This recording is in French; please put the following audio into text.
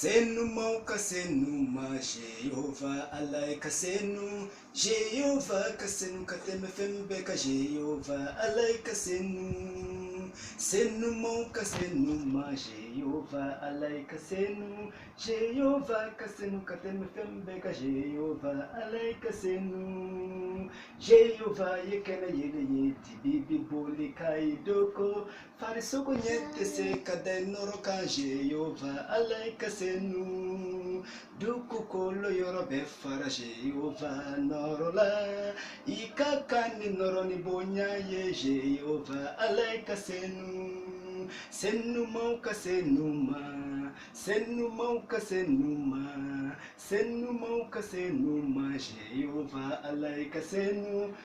Senu mauka senu ma Jehovah alai kasenu Jehovah kasenu kateme fembe ka Jehovah alai kasenu Senu mauka senu ma Jehovah alai kasenu Jehovah kasenu kateme fembe ka Jehovah alai kasenu Jehovah yekena yele yeti bibi boli kaidoko farisoko nyete se kadai noroka Jehovah alai kasenu duku kolo yoro befara Jehovah norola ikakani noroni bonya ye Jehovah alai kasenu senu mauka senu ma senu mauka senu ma senu mauka senu ma Jehovah alai kasenu